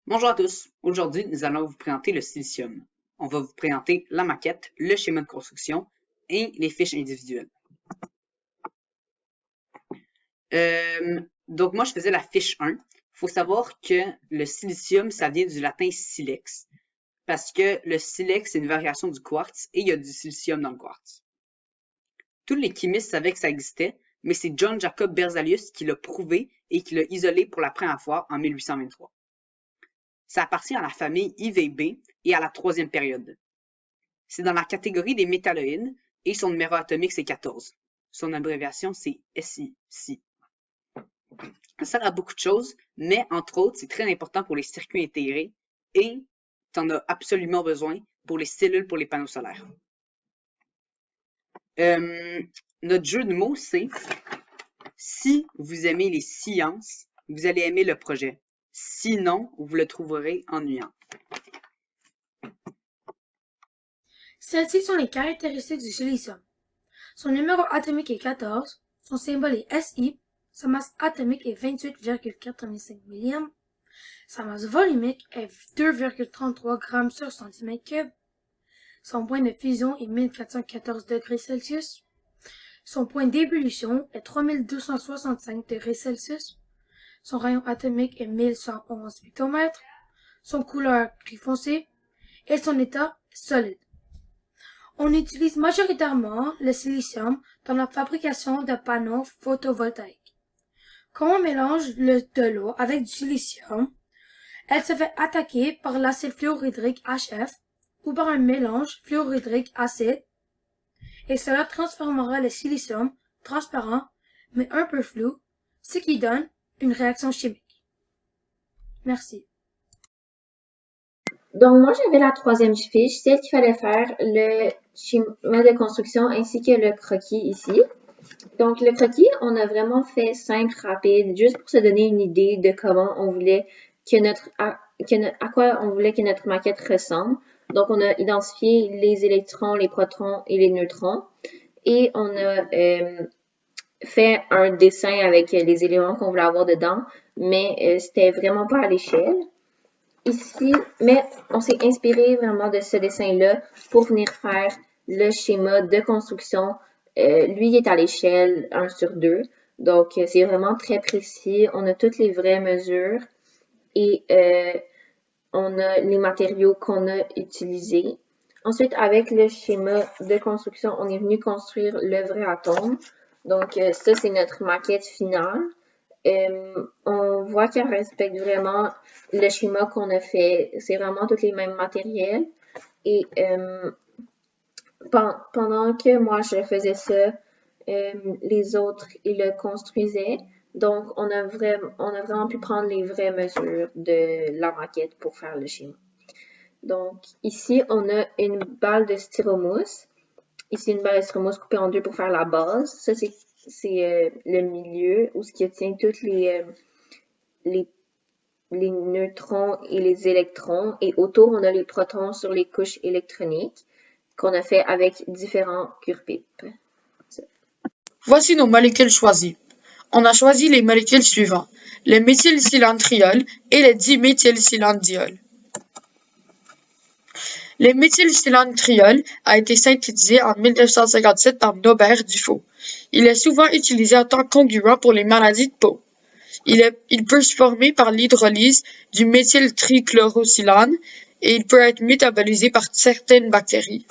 Bonjour à tous. Aujourd'hui, nous allons vous présenter le silicium. On va vous présenter la maquette, le schéma de construction et les fiches individuelles. Donc moi, je faisais la fiche 1. Il faut savoir que le silicium, ça vient du latin silex, parce que le silex, c'est une variation du quartz et il y a du silicium dans le quartz. Tous les chimistes savaient que ça existait, mais c'est John Jacob Berzelius qui l'a prouvé et qui l'a isolé pour la première fois en 1823. Ça appartient à la famille IVB et à la troisième période. C'est dans la catégorie des métalloïdes et son numéro atomique c'est 14. Son abréviation c'est SI. Ça sert à beaucoup de choses, mais entre autres, c'est très important pour les circuits intégrés et tu en as absolument besoin pour les cellules pour les panneaux solaires. Notre jeu de mots, c'est si vous aimez les sciences, vous allez aimer le projet. Sinon, vous le trouverez ennuyant. Celles-ci sont les caractéristiques du silicium. Son numéro atomique est 14, son symbole est Si, sa masse atomique est 28,85 mg, sa masse volumique est 2,33 g sur cm3, son point de fusion est 1414 degrés Celsius, son point d'ébullition est 3265 degrés Celsius, son rayon atomique est 1111 picomètres, son couleur gris foncé et son état solide. On utilise majoritairement le silicium dans la fabrication de panneaux photovoltaïques. Quand on mélange de l'eau avec du silicium, elle se fait attaquer par l'acide fluorhydrique HF ou par un mélange fluorhydrique acide et cela transformera le silicium transparent mais un peu flou, ce qui donne une réaction chimique. Merci. Donc, moi, j'avais la troisième fiche, celle qu'il fallait faire le schéma de construction ainsi que le croquis ici. Donc, le croquis, on a vraiment fait simple, rapide, juste pour se donner une idée de comment on voulait à quoi on voulait que notre maquette ressemble. Donc, on a identifié les électrons, les protons et les neutrons. Et on a fait un dessin avec les éléments qu'on voulait avoir dedans, mais c'était vraiment pas à l'échelle. Ici, mais on s'est inspiré vraiment de ce dessin-là pour venir faire le schéma de construction. Lui, il est à l'échelle 1 sur 2. Donc, c'est vraiment très précis. On a toutes les vraies mesures et on a les matériaux qu'on a utilisés. Ensuite, avec le schéma de construction, on est venu construire le vrai atome. Donc, ça, c'est notre maquette finale. On voit qu'elle respecte vraiment le schéma qu'on a fait. C'est vraiment tous les mêmes matériels. Et pendant que moi, je faisais ça, les autres, ils le construisaient. Donc, on a vraiment pu prendre les vraies mesures de la maquette pour faire le schéma. Donc, ici, on a une balle de styromousse. Ici, une balle de styromousse coupée en deux pour faire la base. Ça, c'est le milieu où ce qui tient tous les neutrons et les électrons. Et autour, on a les protons sur les couches électroniques qu'on a fait avec différents cure-pipes. Voici nos molécules choisies. On a choisi les molécules suivantes, le méthylcylindriol et le diméthylcylindriol. Le méthylcylindriol a été synthétisé en 1957 par Norbert Dufault. Il est souvent utilisé en tant que congruent pour les maladies de peau. Il peut se former par l'hydrolyse du méthyltrichlorosilane et il peut être métabolisé par certaines bactéries.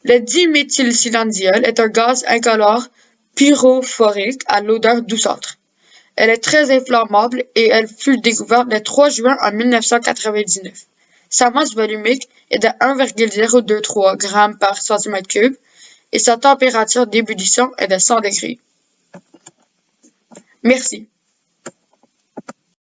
Le diméthylcylindriol est un gaz incolore pyrophorique à l'odeur douceâtre. Elle est très inflammable et elle fut découverte le 3 juin en 1999. Sa masse volumique est de 1,023 g par cm3 et sa température d'ébullition est de 100 degrés. Merci.